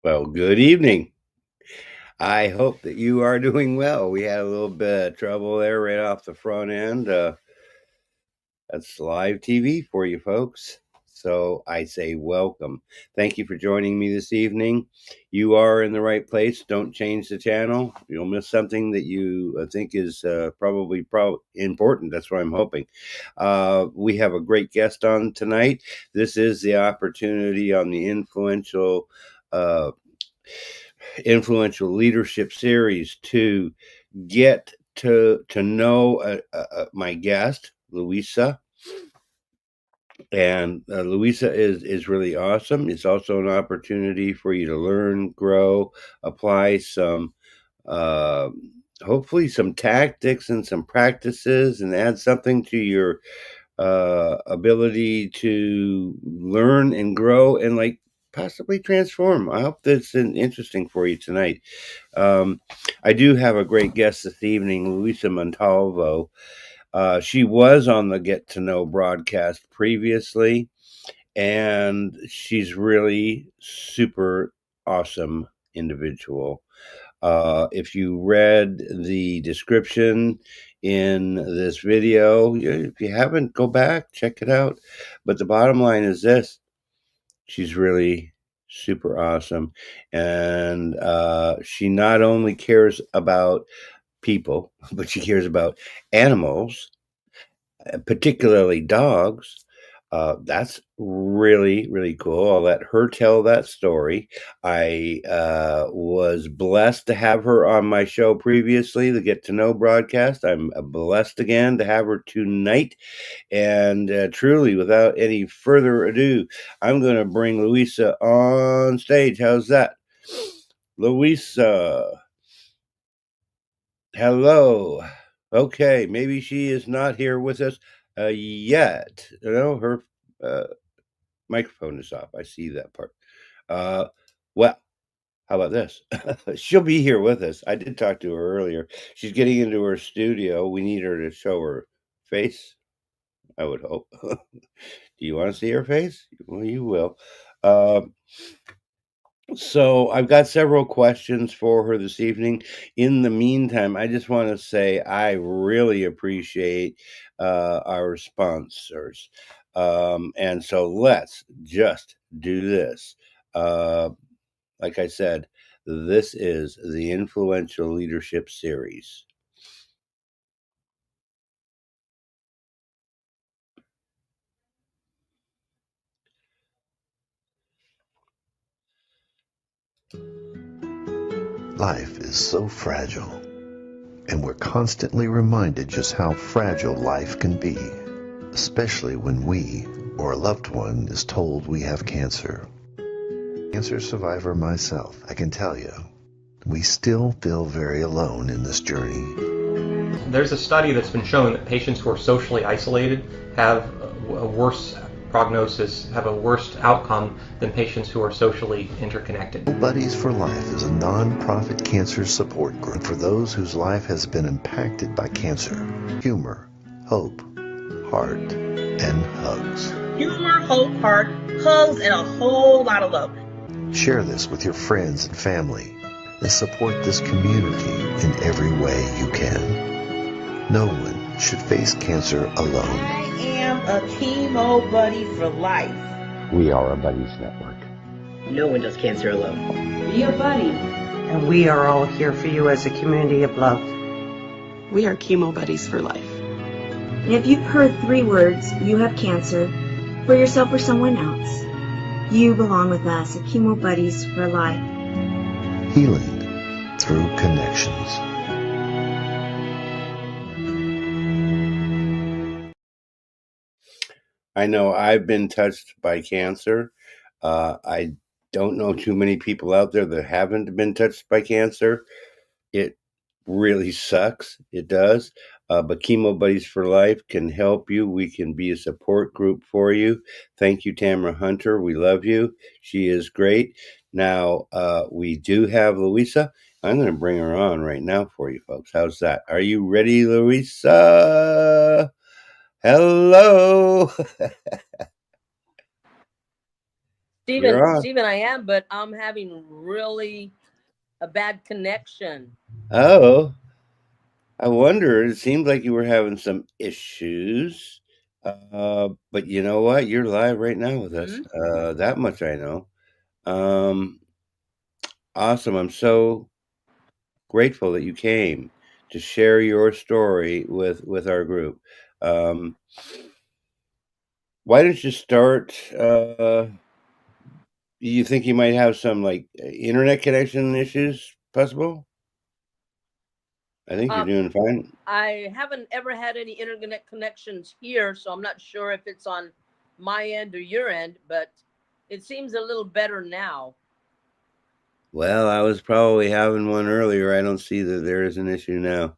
Well, good evening. I hope that you are doing well. We had a little bit of trouble there right off the front end. That's live TV for you folks. So I say welcome. Thank you for joining me this evening. You are in the right place. Don't change the channel. You'll miss something that you think is probably important. That's what I'm hoping. We have a great guest on tonight. This is the opportunity on the uh, influential leadership series to get to know my guest Luisa, and Luisa is really awesome. It's also an opportunity for you to learn, grow, apply some uh, hopefully some tactics and some practices, and add something to your ability to learn and grow and possibly transform. I hope that's interesting for you tonight. Um, I do have a great guest this evening, Luisa Montalvo. She was on the Get to Know broadcast previously, and she's really super awesome individual. If you read the description in this video, if you haven't, go back, check it out. But the bottom line is this: she's really super awesome. And she not only cares about people, but she cares about animals, particularly dogs. That's really, really cool. I'll let her tell that story. I was blessed to have her on my show previously, the Get to Know broadcast. I'm blessed again to have her tonight. And truly, without any further ado, I'm going to bring Luisa on stage. How's that? Luisa, hello. Okay, maybe she is not here with us yet. Her uh, microphone is off. I see that part. Uh, well, how about this? She'll be here with us. I did talk to her earlier. She's getting into her studio. We need her to show her face, I would hope. Do you want to see her face? Well, you will. Uh, so I've got several questions for her this evening. In the meantime, I just want to say I really appreciate our sponsors. And so let's just do this. Uh, like I said, this is the Influential Leadership Series. Life is so fragile, and we're constantly reminded just how fragile life can be, especially when we or a loved one is told we have cancer. Cancer survivor myself, I can tell you, we still feel very alone in this journey. There's a study that's been shown that patients who are socially isolated have a worse prognosis, have a worse outcome than patients who are socially interconnected. Know Buddies for Life is a non-profit cancer support group for those whose life has been impacted by cancer. Humor, hope, heart, and hugs. Humor, hope, heart, hugs, and a whole lot of love. Share this with your friends and family and support this community in every way you can. No one should face cancer alone. I am a chemo buddy for life. We are a Buddies Network. No one does cancer alone. Be a buddy. And we are all here for you as a community of love. We are chemo buddies for life. And if you've heard 3 words, you have cancer, for yourself or someone else, you belong with us at Chemo Buddies for Life. Healing through connections. I know I've been touched by cancer. I don't know too many people out there that haven't been touched by cancer. It really sucks. It does. But Chemo Buddies for Life can help you. We can be a support group for you. Thank you, Tamara Hunter. We love you. She is great. Now, we do have Luisa. I'm going to bring her on right now for you folks. How's that? Are you ready, Luisa? Hello. You're on. Stephen, I am, but I'm having really a bad connection. Oh, I wonder. It seemed like you were having some issues. But you know what? You're live right now with us. That much I know. Um, awesome. I'm so grateful that you came to share your story with our group. Um, why don't you start? Do you think you might have some like internet connection issues possible? I think you're Um, doing fine. I haven't ever had any internet connections here, so I'm not sure if it's on my end or your end, but it seems a little better now. Well, I was probably having one earlier. I don't see that there is an issue now.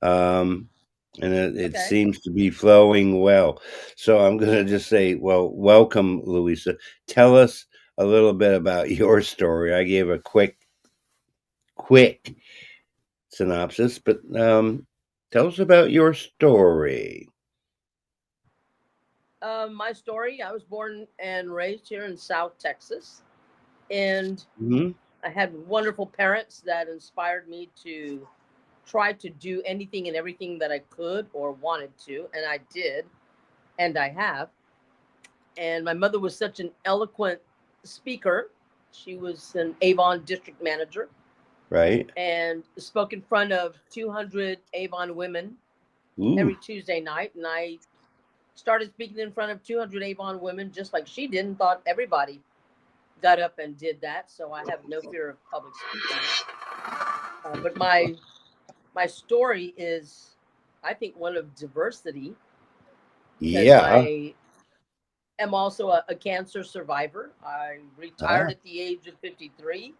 Um, and it Okay. seems to be flowing well. So I'm going to just say, well, welcome, Luisa. Tell us a little bit about your story. I gave a quick synopsis, but tell us about your story. My story, I was born and raised here in South Texas, and Hmm. I had wonderful parents that inspired me to try to do anything and everything that I could or wanted to, and I did, and I have. And my mother was such an eloquent speaker. She was an Avon district manager Right? and spoke in front of 200 Avon women Ooh, every Tuesday night. And I started speaking in front of 200 Avon women just like she did, and thought everybody got up and did that. So I have no fear of public speaking. But my story is, I think, one of diversity, because yeah. I am also a cancer survivor. I retired Ah, at the age of 53.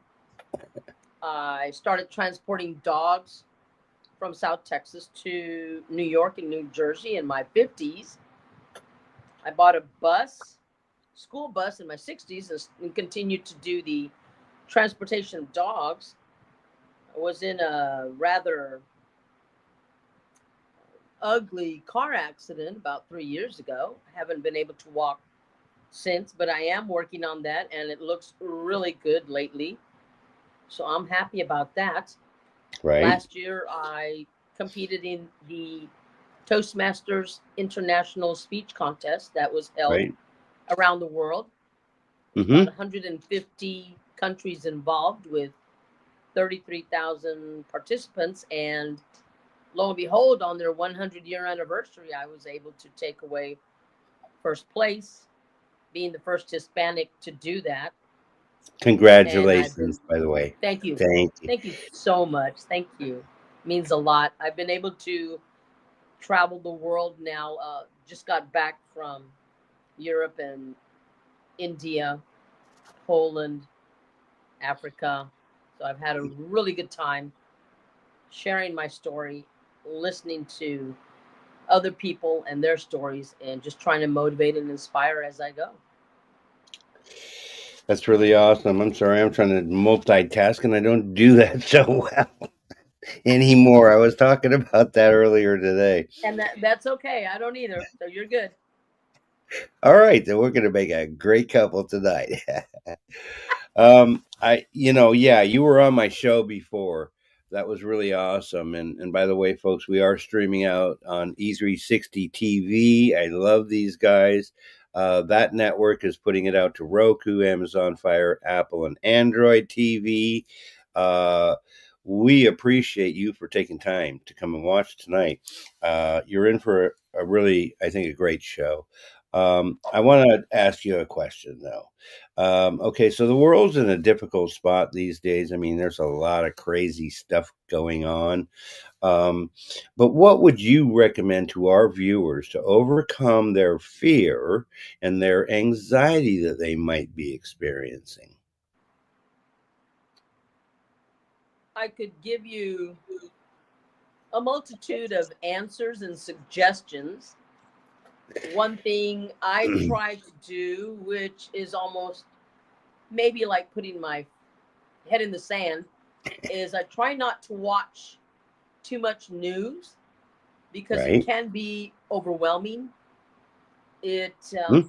I started transporting dogs from South Texas to New York and New Jersey in my 50s. I bought a bus, school bus, in my 60s, and continued to do the transportation of dogs. I was in a rather ugly car accident about 3 years ago. I haven't been able to walk since, but I am working on that, and it looks really good lately. So I'm happy about that. right. Last year, I competed in the Toastmasters International speech contest that was held Right. around the world. There's about Hmm. 150 countries involved with 33,000 participants. And lo and behold, on their 100-year anniversary, I was able to take away first place, being the first Hispanic to do that. And I've been, Congratulations, by the way. thank you. Thank you. Thank you so much. Thank you. It means a lot. I've been able to travel the world now. Just got back from Europe and India, Poland, Africa. So I've had a really good time sharing my story, listening to other people and their stories, and just trying to motivate and inspire as I go. That's really awesome. I'm sorry, I'm trying to multitask and I don't do that so well anymore. I was talking about that earlier today. And that's okay. I don't either. So you're good. All right, then we're going to make a great couple tonight. Yeah, you were on my show before. That was really awesome. And by the way, folks, we are streaming out on E360 TV. I love these guys. That network is putting it out to Roku, Amazon Fire, Apple, and Android TV. Uh, we appreciate you for taking time to come and watch tonight. You're in for a really, I think, a great show. I want to ask you a question, though. Okay, so the world's in a difficult spot these days. I mean, there's a lot of crazy stuff going on. Um, but what would you recommend to our viewers to overcome their fear and their anxiety that they might be experiencing? I could give you a multitude of answers and suggestions. One thing I try to do, which is almost maybe like putting my head in the sand, is I try not to watch too much news because it Right? can be overwhelming. It Hmm?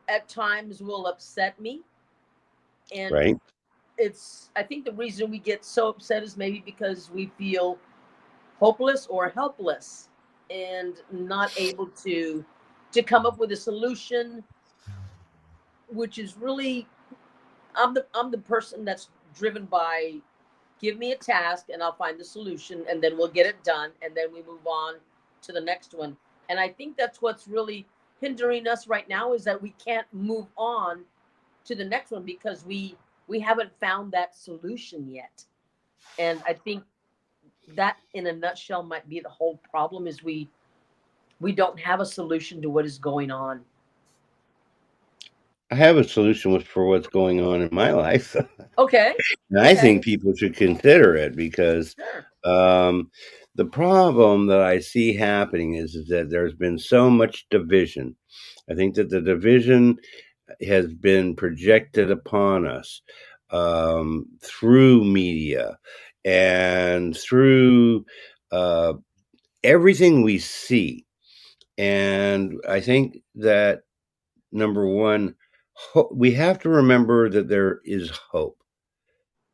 at times will upset me, And Right. I think the reason we get so upset is maybe because we feel hopeless or helpless and not able to come up with a solution, which is really, I'm the person that's driven by, give me a task and I'll find the solution and then we'll get it done and then we move on to the next one. And I think that's what's really hindering us right now, is that we can't move on to the next one because we haven't found that solution yet. And I think that in a nutshell might be the whole problem, is we don't have a solution to what is going on. I have a solution for what's going on in my life. Okay. And I think people should consider it because Sure. the problem that I see happening is that there's been so much division. I think that the division has been projected upon us through media and through uh, everything we see. And I think that, number one, we have to remember that there is hope.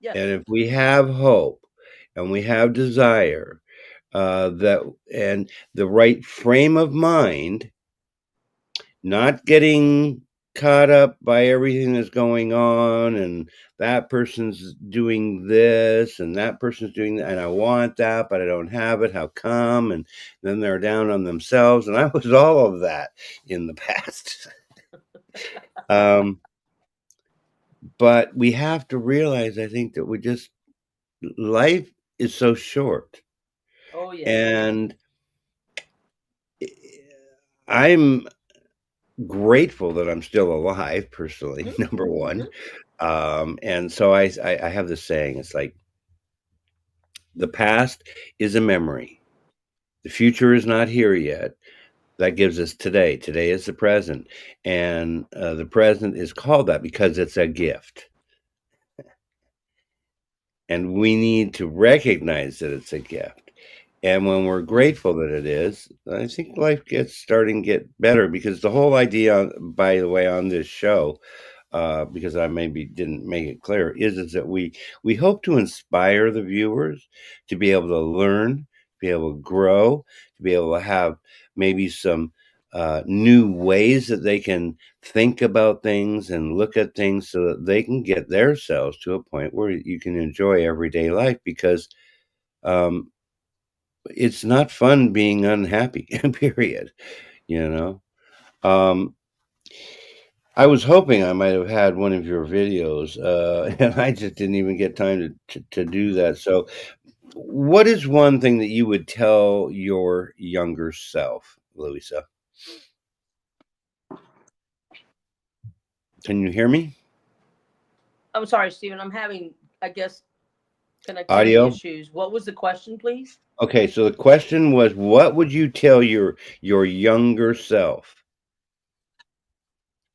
Yes. And if we have hope and we have desire, that and the right frame of mind, not getting caught up by everything that's going on, and that person's doing this and that person's doing that, and I want that, but I don't have it. How come? And then they're down on themselves. And I was all of that in the past. But we have to realize, I think, that life is so short. Oh yes. And I'm grateful that I'm still alive, personally, number one. And so I have this saying, it's like, the past is a memory. The future is not here yet. That gives us today. Today is the present. And the present is called that because it's a gift. And we need to recognize that it's a gift. And when we're grateful that it is, I think life gets starting to get better, because the whole idea, by the way, on this show, because I maybe didn't make it clear, is that we hope to inspire the viewers to be able to learn, to be able to grow, to be able to have maybe some new ways that they can think about things and look at things, so that they can get themselves to a point where you can enjoy everyday life. Because it's not fun being unhappy, period. You know, I was hoping I might have had one of your videos, and I just didn't even get time to do that. So, what is one thing that you would tell your younger self, Louisa? Can you hear me? I'm sorry, Stephen. I'm having, I guess, connectivity Audio? issues. What was the question, please? Okay, so the question was, what would you tell your younger self?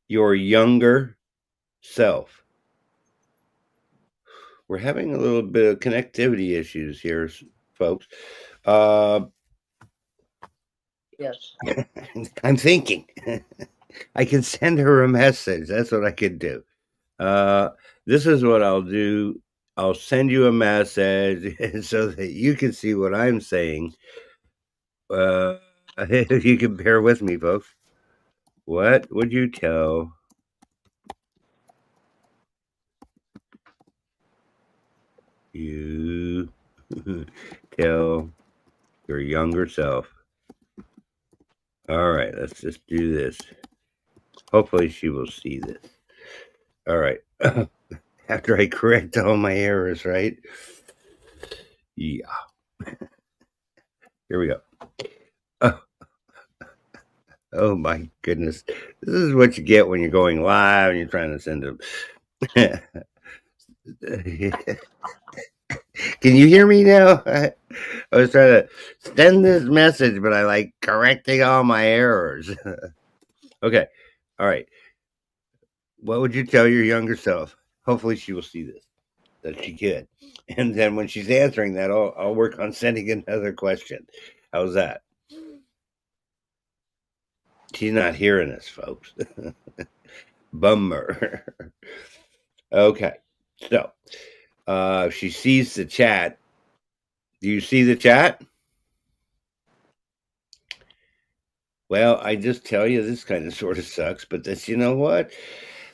Your younger self. We're having a little bit of connectivity issues here, folks. Yes. I'm thinking. I can send her a message. That's what I could do. This is what I'll do. I'll send you a message so that you can see what I'm saying. If you can bear with me, folks. What would you tell you tell your younger self? All right, let's just do this. Hopefully she will see this. All right. After I correct all my errors, right? Yeah. Here we go. Oh, oh my goodness. This is what you get when you're going live and you're trying to send them. Can you hear me now? I was trying to send this message, but I like correcting all my errors. Okay. All right. What would you tell your younger self? Hopefully she will see this, that she could. And then when she's answering that, I'll work on sending another question. How's that? She's not hearing us, folks. Bummer. Okay. So, she sees the chat. Do you see the chat? Well, I just tell you, this kind of sort of sucks, but you know what?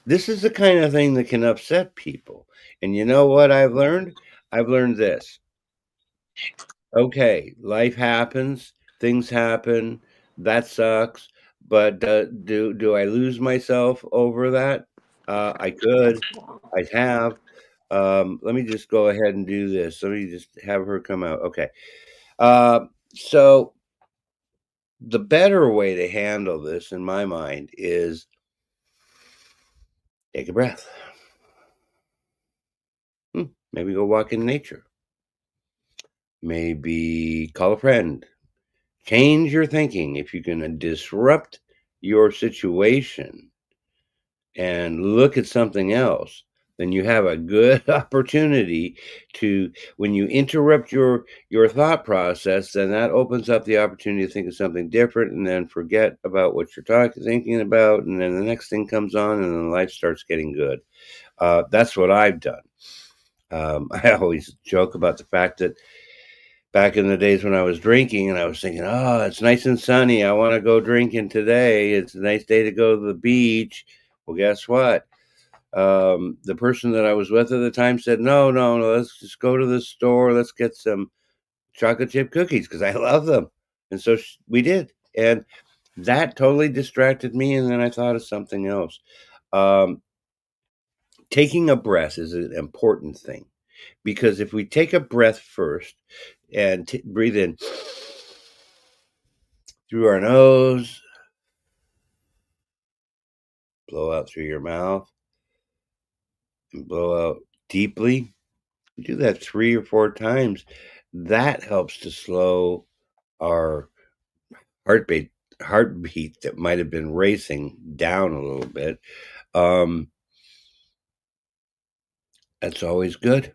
This is the kind of thing that can upset people. And you know what I've learned? I've learned this. Okay, life happens, things happen, that sucks, but do I lose myself over that? I could. I have. Let me just go ahead and do this. Let me just have her come out. Okay. So the better way to handle this, in my mind, is take a breath. Maybe go walk in nature. Maybe call a friend. Change your thinking. If you can disrupt your situation and look at something else, then you have a good opportunity to, when you interrupt your thought process, then that opens up the opportunity to think of something different, and then forget about what you're thinking about, and then the next thing comes on, and then life starts getting good. That's what I've done. I always joke about the fact that back in the days when I was drinking and I was thinking, oh, it's nice and sunny, I want to go drinking today, it's a nice day to go to the beach. Well, guess what? The person that I was with at the time said, no, let's just go to the store. Let's get some chocolate chip cookies because I love them. And so we did. And that totally distracted me. And then I thought of something else. Taking a breath is an important thing because if we take a breath first and breathe in through our nose, blow out through your mouth, and blow out deeply, you do that 3 or 4 times, that helps to slow our heartbeat that might have been racing down a little bit. That's always good.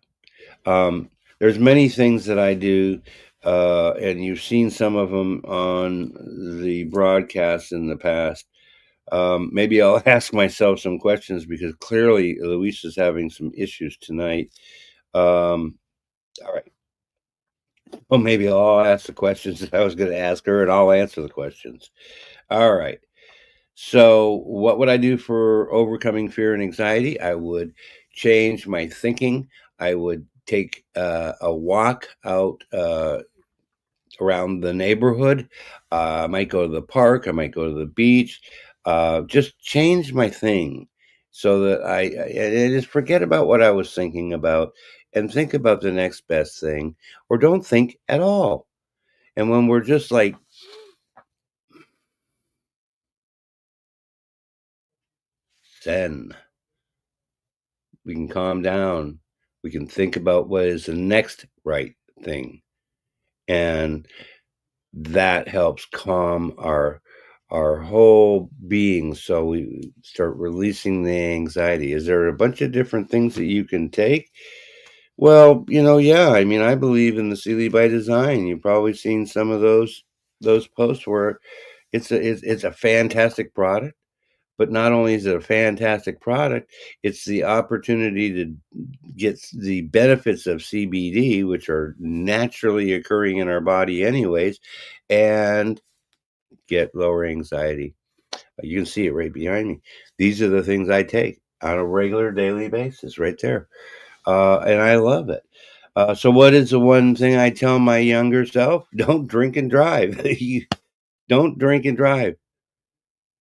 There's many things that I do, and you've seen some of them on the broadcast in the past. Maybe I'll ask myself some questions because clearly Luisa's having some issues tonight. All right. Well, maybe I'll ask the questions that I was going to ask her, and I'll answer the questions. All right. So, what would I do for overcoming fear and anxiety? I would change my thinking. I would take a walk out around the neighborhood. I might go to the park. I might go to the beach. Just change my thing so that I just forget about what I was thinking about and think about the next best thing, or don't think at all. And when we're just like zen, we can calm down. We can think about what is the next right thing. And that helps calm our whole being. So we start releasing the anxiety. Is there a bunch of different things that you can take? Well, yeah. I mean, I believe in the Sealy by Design. You've probably seen some of those posts where it's a fantastic product. But not only is it a fantastic product, it's the opportunity to get the benefits of CBD, which are naturally occurring in our body anyways, and get lower anxiety. You can see it right behind me. These are the things I take on a regular daily basis right there. And I love it. So what is the one thing I tell my younger self? Don't drink and drive. You don't drink and drive.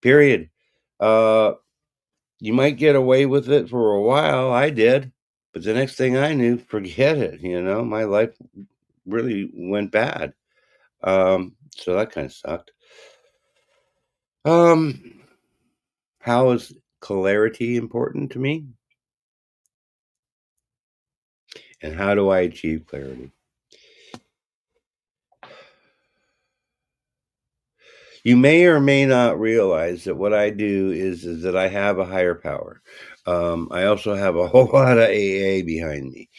Period. You might get away with it for a while. I did. But the next thing I knew, forget it. My life really went bad. So that kind of sucked. How is clarity important to me? And how do I achieve clarity? You may or may not realize that what I do is that I have a higher power. I also have a whole lot of AA behind me.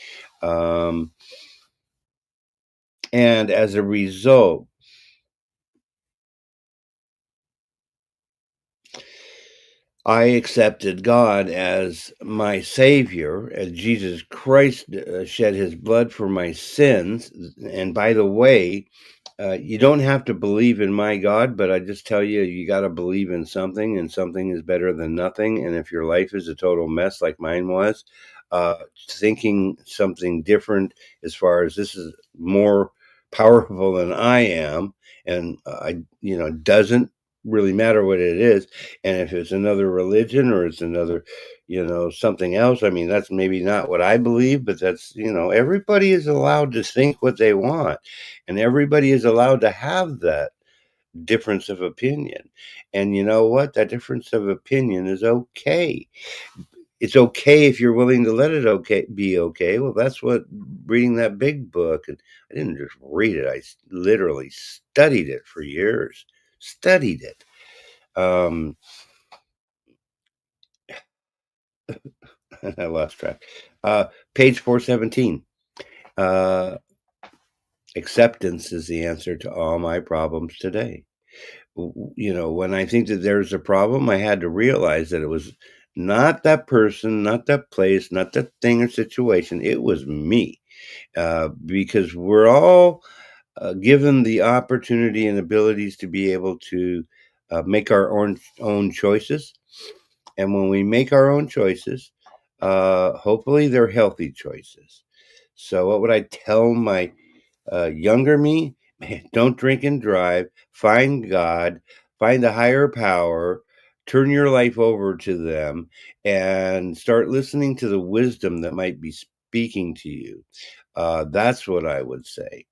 And as a result, I accepted God as my Savior, as Jesus Christ shed his blood for my sins. And by the way, you don't have to believe in my God, but I just tell you, you got to believe in something, and something is better than nothing. And if your life is a total mess like mine was, thinking something different as far as this is more powerful than I am, and doesn't really matter what it is. And if it's another religion or it's another, something else, I mean, that's maybe not what I believe, but that's, everybody is allowed to think what they want, and everybody is allowed to have that difference of opinion. And you know what? That difference of opinion is okay. It's okay if you're willing to let it be okay. Well, that's what reading that big book, and I didn't just read it, I literally studied it for years. Studied it. I lost track. Page 417. Acceptance is the answer to all my problems today. When I think that there's a problem, I had to realize that it was not that person, not that place, not that thing or situation. It was me. Because we're all given the opportunity and abilities to be able to make our own choices. And when we make our own choices, hopefully they're healthy choices. So, what would I tell my younger me? Man, don't drink and drive. Find God, find a higher power, turn your life over to them, and start listening to the wisdom that might be speaking to you. That's what I would say.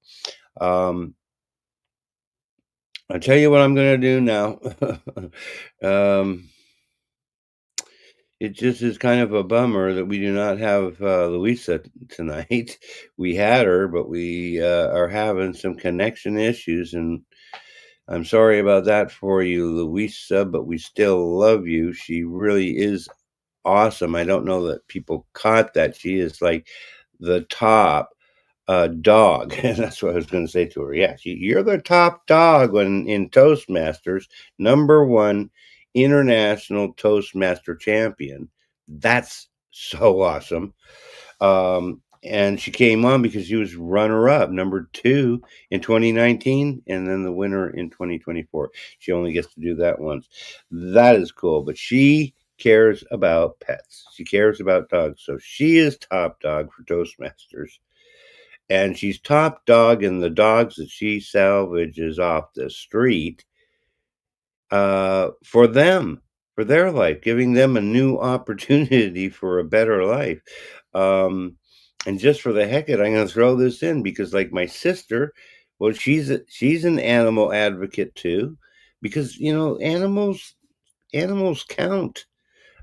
Um, I'll tell you what I'm going to do now. um, it just is kind of a bummer that we do not have Luisa tonight. We had her, but we are having some connection issues, and I'm sorry about that for you, Luisa, but we still love you. She really is awesome. I don't know that people caught that. She is like the top dog. And that's what I was going to say to her. Yeah, you're the top dog when in Toastmasters, #1 international Toastmaster champion. That's so awesome. And she came on because she was runner up, #2 in 2019, and then the winner in 2024. She only gets to do that once. That is cool. But she cares about pets. She cares about dogs. So she is top dog for Toastmasters. And she's top dog in the dogs that she salvages off the street for them, for their life, giving them a new opportunity for a better life. And just for the heck of it, I'm going to throw this in because, like my sister, well, she's an animal advocate too, because animals count.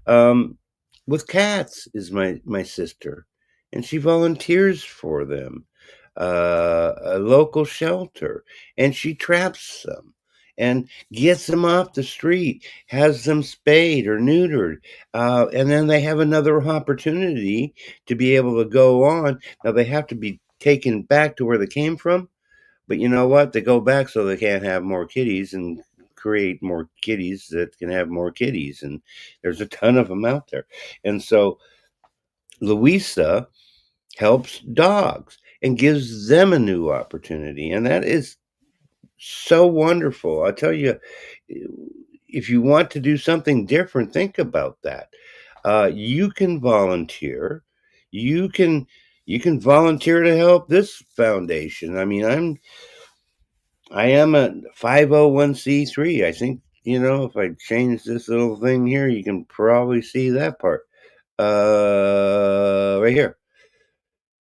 Um, with cats is my sister, and she volunteers for them, a local shelter, and she traps them and gets them off the street, has them spayed or neutered, and then they have another opportunity to be able to go on. Now they have to be taken back to where they came from, but you know what? They go back so they can't have more kitties and create more kitties that can have more kitties. And there's a ton of them out there. And so Louisa helps dogs and gives them a new opportunity. And that is so wonderful. I tell you, if you want to do something different, think about that. You can volunteer. You can volunteer to help this foundation. I mean, I am a 501c3. I think, if I change this little thing here, you can probably see that part. Right here.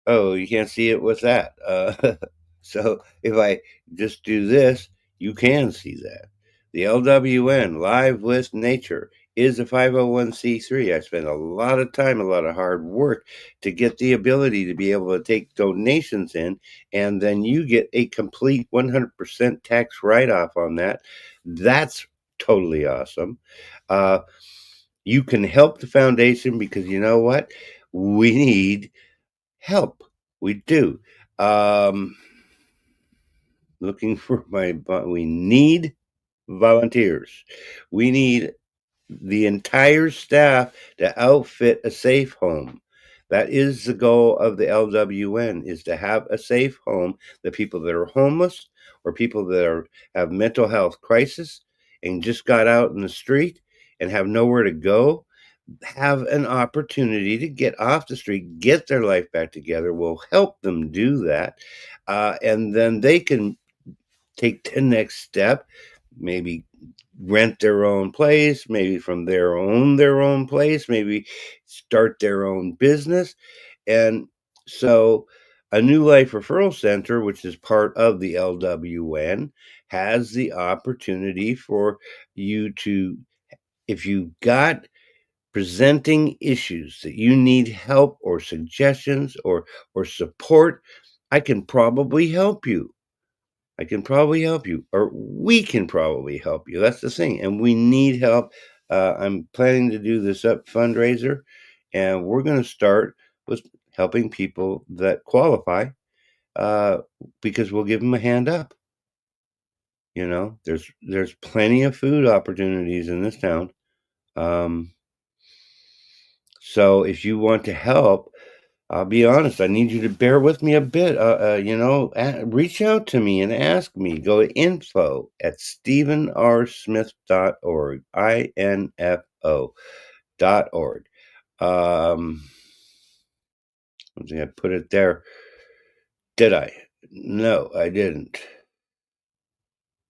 Oh, you can't see it with that. So if I just do this, you can see that. The LWN, Live with Nature, is a 501c3. I spent a lot of time, a lot of hard work to get the ability to be able to take donations in, and then you get a complete 100% tax write-off on that. That's totally awesome. You can help the foundation because you know what? We need help. We do. Looking for we need volunteers. We need the entire staff to outfit a safe home. That is the goal of the LWN, is to have a safe home that people that are homeless or people that have mental health crisis and just got out in the street and have nowhere to go have an opportunity to get off the street, get their life back together. We'll help them do that. And then they can take the next step, maybe rent their own place, maybe from their own place, maybe start their own business. And so a New Life Referral Center, which is part of the LWN, has the opportunity for you to, if you've got presenting issues that you need help or suggestions or support, I can probably help you. I can probably help you, or we can probably help you. That's the thing. And we need help. I'm planning to do this up fundraiser, and we're going to start with helping people that qualify, because we'll give them a hand up. You know, there's plenty of food opportunities in this town. So if you want to help, I'll be honest, I need you to bear with me a bit. Reach out to me and ask me. Go to info@stephenrsmith.org, info.org. I think I put it there. Did I? No, I didn't.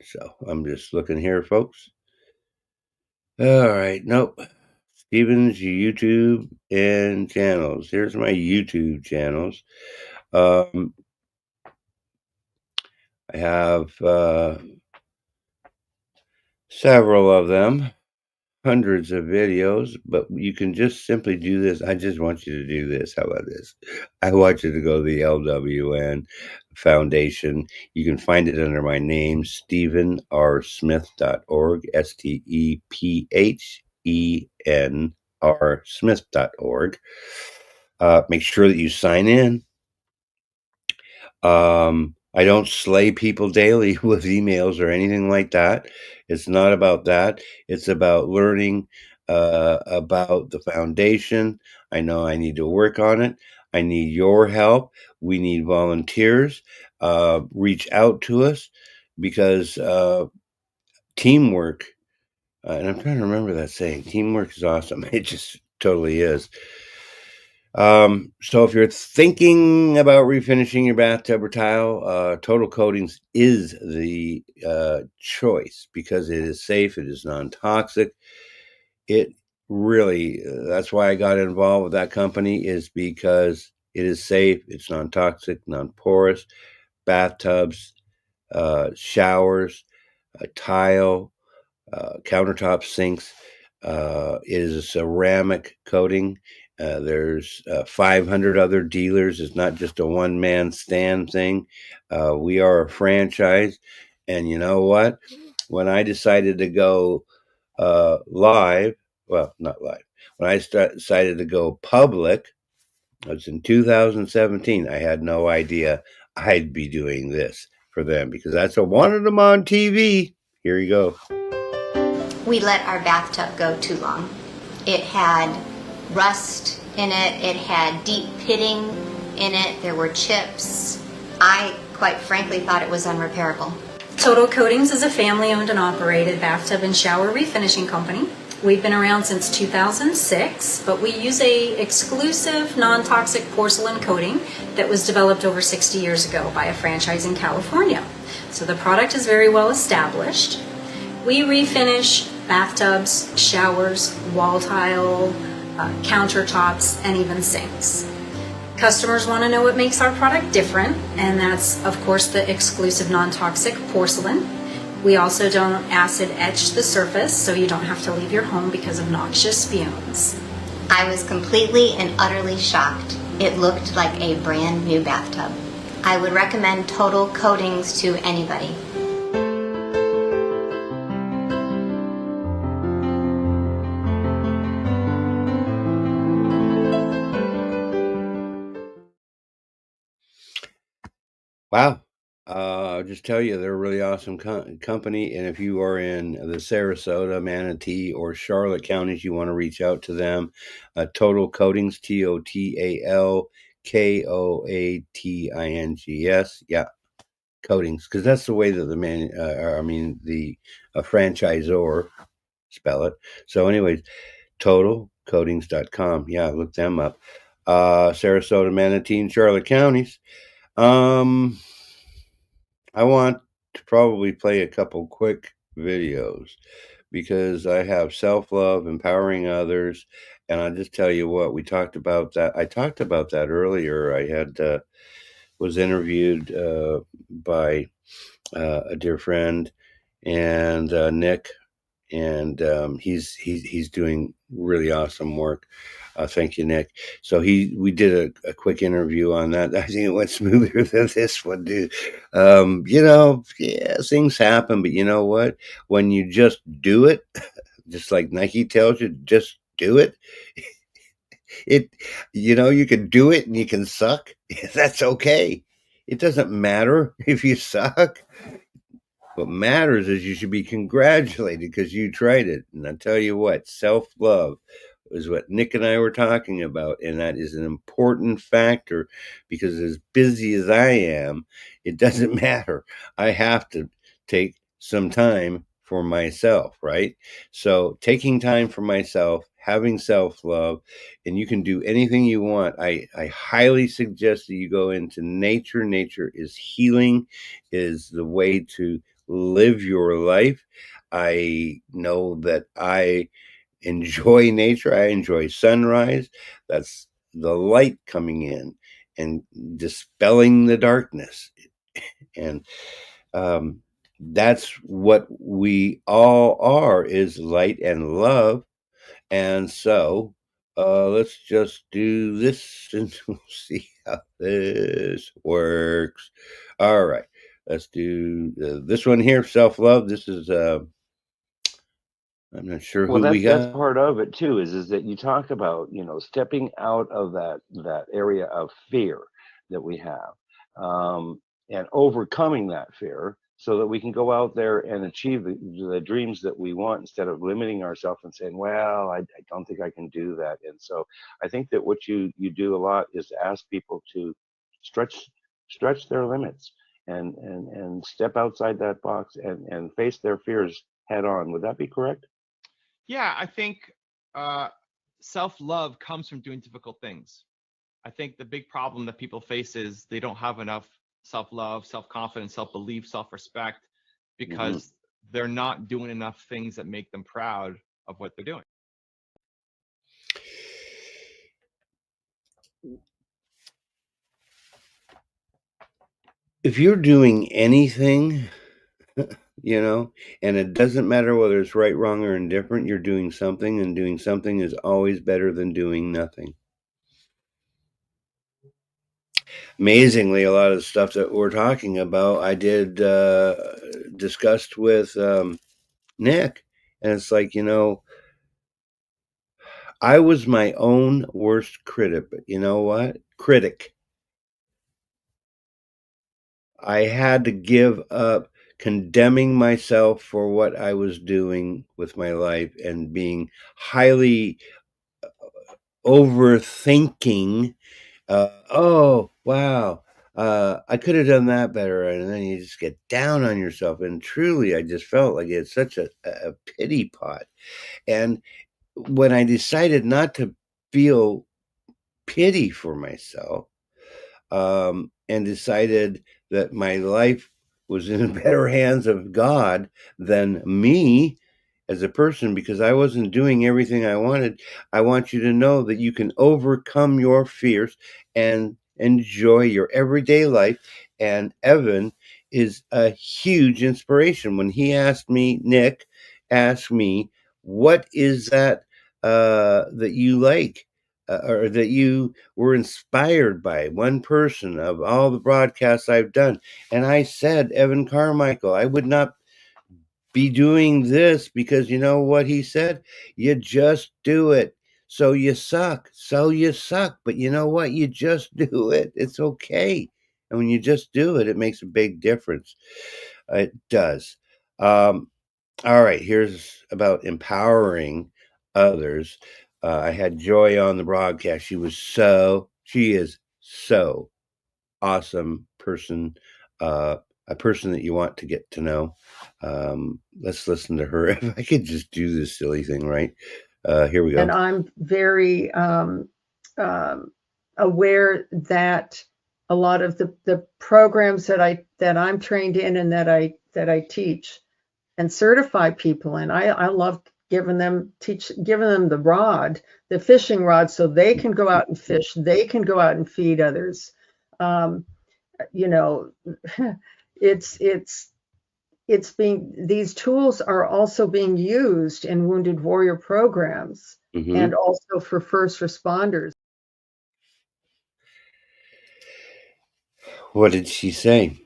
So I'm just looking here, folks. All right, nope. Stephen's YouTube and channels. Here's my YouTube channels. I have several of them, hundreds of videos, but you can just simply do this. I just want you to do this. How about this? I want you to go to the LWN Foundation. You can find it under my name, stephenrsmith.org, stephenrsmith.org. Make sure that you sign in. I don't slay people daily with emails or anything like that. It's not about that. It's about learning about the foundation. I know I need to work on it. I need your help. We need volunteers. Reach out to us, because teamwork, and I'm trying to remember that saying, teamwork is awesome. It just totally is. So if you're thinking about refinishing your bathtub or tile, Total Coatings is the choice, because it is safe, it is non-toxic. It really, that's why I got involved with that company, is because it is safe, it's non-toxic, non-porous. Bathtubs, showers, tile, countertop sinks. It is a ceramic coating. There's 500 other dealers. It's not just a one-man stand thing. We are a franchise. And you know what? When I decided to go live, well, not live, when I decided to go public, it was in 2017. I had no idea I'd be doing this for them, because I wanted them on TV. Here you go. We let our bathtub go too long. It had rust in it. It had deep pitting in it. There were chips. I, quite frankly, thought it was unrepairable. Total Coatings is a family-owned and operated bathtub and shower refinishing company. We've been around since 2006, but we use a exclusive non-toxic porcelain coating that was developed over 60 years ago by a franchise in California. So the product is very well established. We refinish bathtubs, showers, wall tile, countertops, and even sinks. Customers want to know what makes our product different, and that's, of course, the exclusive non-toxic porcelain. We also don't acid etch the surface, so you don't have to leave your home because of noxious fumes. I was completely and utterly shocked. It looked like a brand new bathtub. I would recommend Total Coatings to anybody. Wow. I'll just tell you, they're a really awesome company. And if you are in the Sarasota, Manatee, or Charlotte counties, you want to reach out to them. Total Coatings, TOTALKOATINGS. Yeah, Coatings, because that's the way that the franchisor spell it. So, anyways, totalcoatings.com. Yeah, look them up. Sarasota, Manatee, and Charlotte counties. I want to probably play a couple quick videos because I have self-love, empowering others, and I'll just tell you what, we talked about that. I talked about that earlier. I had was interviewed by a dear friend and Nick, and he's doing really awesome work. Thank you, Nick. So we did a quick interview on that. I think it went smoother than this one, dude. Yeah, things happen, but you know what? When you just do it, just like Nike tells you, just do it. You can do it and you can suck. That's okay. It doesn't matter if you suck. What matters is you should be congratulated because you tried it. And I tell you what, self-love is what Nick and I were talking about. And that is an important factor because as busy as I am, it doesn't matter. I have to take some time for myself, right? So taking time for myself, having self-love, and you can do anything you want. I highly suggest that you go into nature. Nature is healing, is the way to live your life. I know that I enjoy nature. I enjoy sunrise. That's the light coming in and dispelling the darkness. And that's what we all are, is light and love. And so let's just do this and we'll see how this works. All right. Let's do this one here, self-love. This is, I'm not sure Well, who we that's got. part of it too. Is that you talk about stepping out of that area of fear that we have, and overcoming that fear so that we can go out there and achieve the dreams that we want instead of limiting ourselves and saying, well, I don't think I can do that. And so I think that what you do a lot is to ask people to stretch their limits and step outside that box and face their fears head on. Would that be correct? Yeah, I think self-love comes from doing difficult things. I think the big problem that people face is they don't have enough self-love, self-confidence, self-belief, self-respect because they're not doing enough things that make them proud of what they're doing. If you're doing anything, and it doesn't matter whether it's right, wrong, or indifferent, you're doing something, and doing something is always better than doing nothing. Amazingly, a lot of the stuff that we're talking about, I did discussed with Nick, and it's like, I was my own worst critic, but you know what? I had to give up condemning myself for what I was doing with my life and being highly overthinking. Oh, wow. I could have done that better. And then you just get down on yourself. And truly, I just felt like it's such a pity pot. And when I decided not to feel pity for myself, and decided that my life was in better hands of God than me as a person because I wasn't doing everything I wanted. I want you to know that you can overcome your fears and enjoy your everyday life. And Evan is a huge inspiration. When Nick asked me, what is that that you like? Or that you were inspired by, one person of all the broadcasts I've done. And I said, Evan Carmichael, I would not be doing this because you know what he said? You just do it. So you suck. But you know what? You just do it. It's okay. And when you just do it, it makes a big difference. It does. All right, here's about empowering others. I had Joy on the broadcast. She is so awesome person, a person that you want to get to know. Let's listen to her. If I could just do this silly thing, right? Here we go. And I'm very aware that a lot of the programs that I'm trained in and that I teach and certify people in, I love giving them the fishing rod, so they can go out and fish, they can go out and feed others. You know, these tools are also being used in wounded warrior programs and also for first responders. What did she say?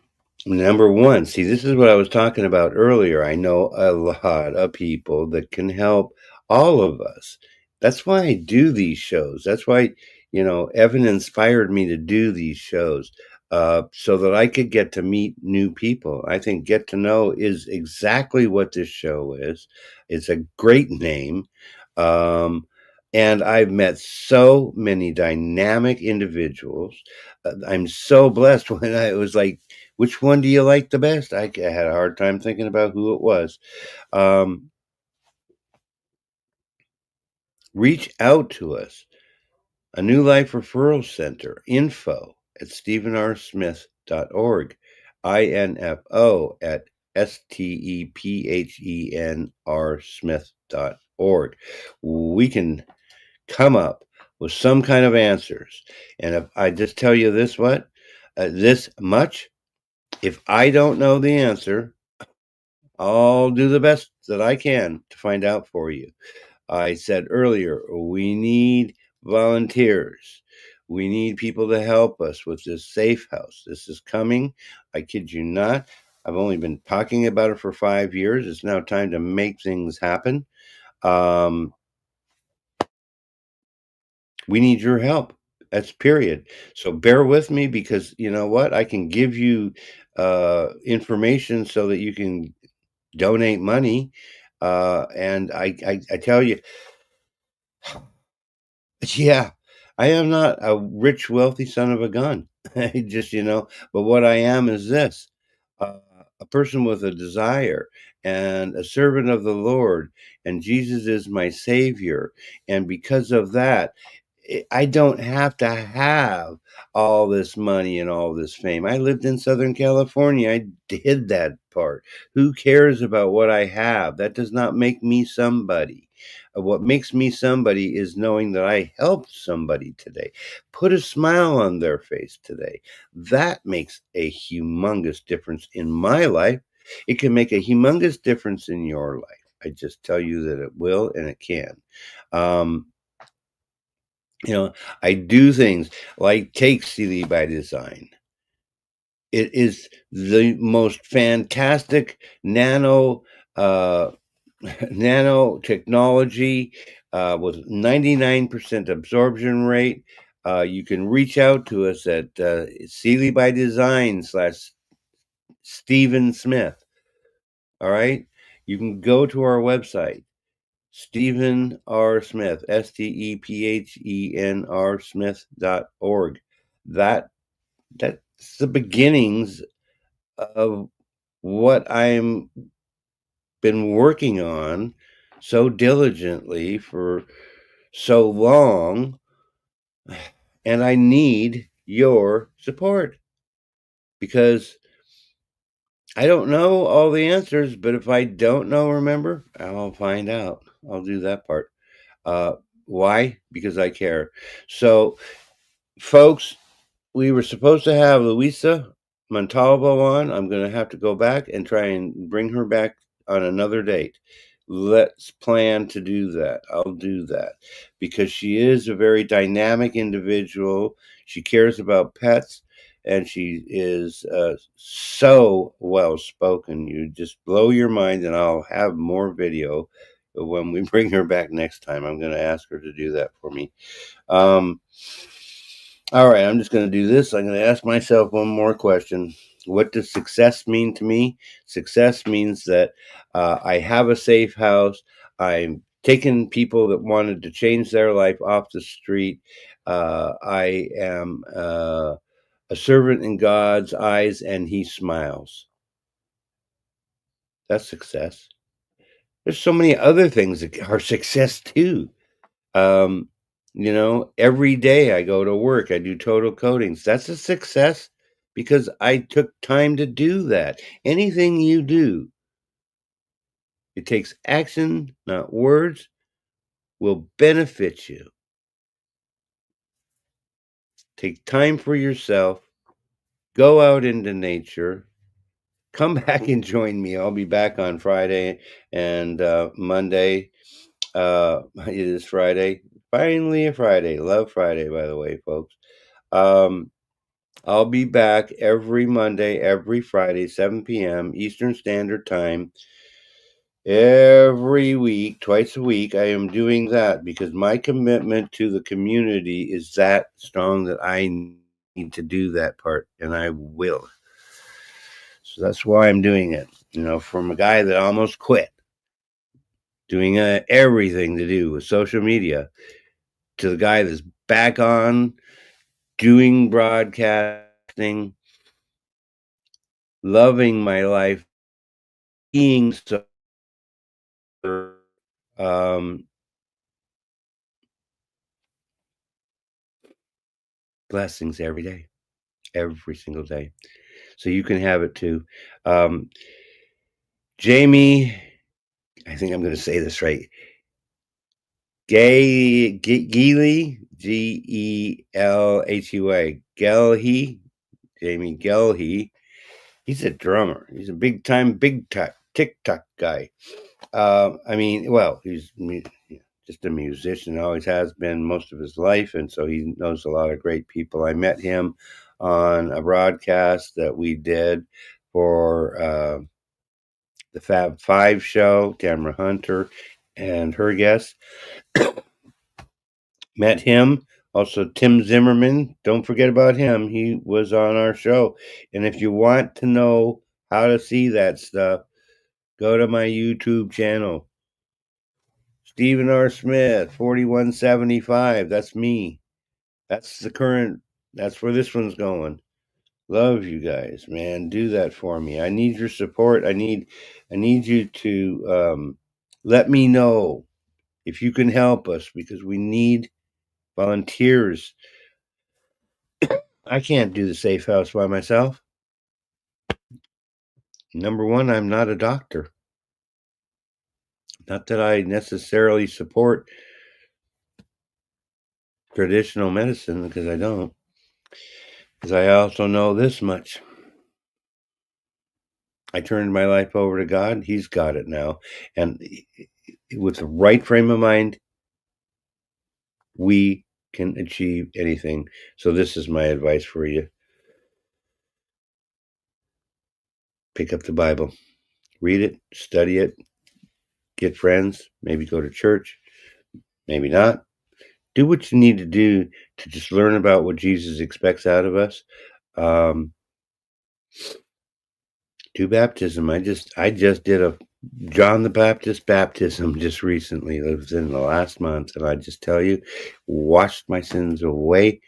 Number one, see, this is what I was talking about earlier. I know a lot of people that can help all of us. That's why I do these shows. That's why, Evan inspired me to do these shows, so that I could get to meet new people. I think Get to Know is exactly what this show is. It's a great name. And I've met so many dynamic individuals. I'm so blessed when I was like, which one do you like the best? I had a hard time thinking about who it was. Reach out to us. A New Life Referral Center, info at stephenrsmith.org, info at stephenrsmith.org. We can come up with some kind of answers. And if I just tell you this much, if I don't know the answer, I'll do the best that I can to find out for you. I said earlier, we need volunteers. We need people to help us with this safe house. This is coming. I kid you not. I've only been talking about it for 5 years. It's now time to make things happen. We need your help. That's period. So bear with me, because you know what? I can give you information so that you can donate money. And I tell you, yeah, I am not a rich, wealthy son of a gun. I just, but what I am is this, a person with a desire and a servant of the Lord, and Jesus is my Savior. And because of that, I don't have to have all this money and all this fame. I lived in Southern California. I did that part. Who cares about what I have? That does not make me somebody. What makes me somebody is knowing that I helped somebody today, put a smile on their face today. That makes a humongous difference in my life. It can make a humongous difference in your life. I just tell you that it will, and it can. I do things like take Sealy by Design. It is the most fantastic nanotechnology with 99% absorption rate. You can reach out to us at Sealy by Design / Stephen Smith. All right. You can go to our website, Stephen R. Smith, STEPHENR Smith.org. That's the beginnings of what I'm been working on so diligently for so long, and I need your support, because I don't know all the answers, but if I don't know, remember, I'll find out. I'll do that part. Why? Because I care. So, folks, we were supposed to have Luisa Montalvo on. I'm going to have to go back and try and bring her back on another date. Let's plan to do that. I'll do that, because she is a very dynamic individual. She cares about pets, and she is so well spoken. You just blow your mind, and I'll have more video when we bring her back next time. I'm going to ask her to do that for me. All right, I'm just going to do this. I'm going to ask myself one more question. What does success mean to me? Success means that I have a safe house. I'm taking people that wanted to change their life off the street. I am a servant in God's eyes, and He smiles. That's success. There's so many other things that are success too. Every day I go to work, I do total coatings. That's a success because I took time to do that. Anything you do, it takes action, not words, will benefit you. Take time for yourself, go out into nature, come back and join me. I'll be back on Friday and Monday. It is Friday. Finally a Friday. Love Friday, by the way, folks. I'll be back every Monday, every Friday, 7 p.m. Eastern Standard Time. Every week, twice a week, I am doing that because my commitment to the community is that strong that I need to do that part, and I will. So that's why I'm doing it. From a guy that almost quit doing everything to do with social media to the guy that's back on doing broadcasting, loving my life, being so blessings every day, every single day. So you can have it too. Jamie, I think I'm going to say this right. Geely, Gelhua, Gelhy, Jamie Gelhy. He's a drummer. He's a big time, TikTok guy. He's just a musician, always has been most of his life, and so he knows a lot of great people. I met him on a broadcast that we did for the Fab Five show, Tamara Hunter and her guests. Met him. Also, Tim Zimmerman. Don't forget about him. He was on our show. And if you want to know how to see that stuff, go to my YouTube channel. Stephen R. Smith, 4175. That's me. That's the current. That's where this one's going. Love you guys, man. Do that for me. I need your support. I need you to let me know if you can help us because we need volunteers. I can't do the safe house by myself. Number one, I'm not a doctor. Not that I necessarily support traditional medicine because I don't. Because I also know this much. I turned my life over to God. He's got it now. And with the right frame of mind, we can achieve anything. So this is my advice for you. Pick up the Bible. Read it. Study it. Get friends. Maybe go to church. Maybe not. Do what you need to do to just learn about what Jesus expects out of us. Do baptism. I just did a John the Baptist baptism just recently. It was in the last month, and I just tell you, washed my sins away.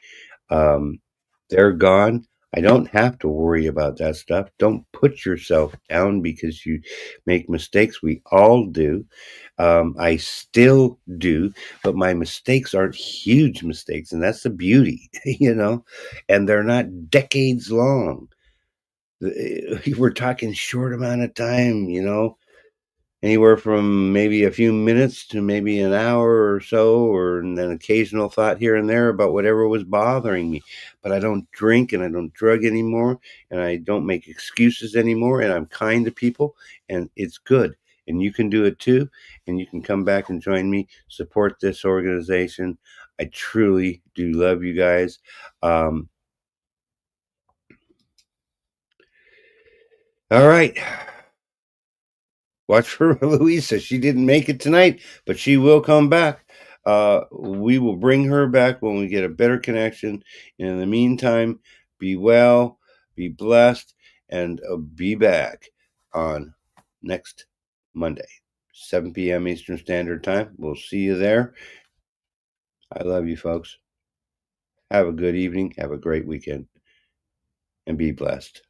They're gone. I don't have to worry about that stuff. Don't put yourself down because you make mistakes. We all do. I still do, but my mistakes aren't huge mistakes, and that's the beauty, and they're not decades long. We're talking short amount of time, anywhere from maybe a few minutes to maybe an hour or so, or an occasional thought here and there about whatever was bothering me. But I don't drink and I don't drug anymore, and I don't make excuses anymore, and I'm kind to people, and it's good. And you can do it too, and you can come back and join me, support this organization. I truly do love you guys. All right. Watch for Luisa. She didn't make it tonight, but she will come back. We will bring her back when we get a better connection. And in the meantime, be well, be blessed, and be back on next Monday, 7 p.m. Eastern Standard Time. We'll see you there. I love you, folks. Have a good evening. Have a great weekend. And be blessed.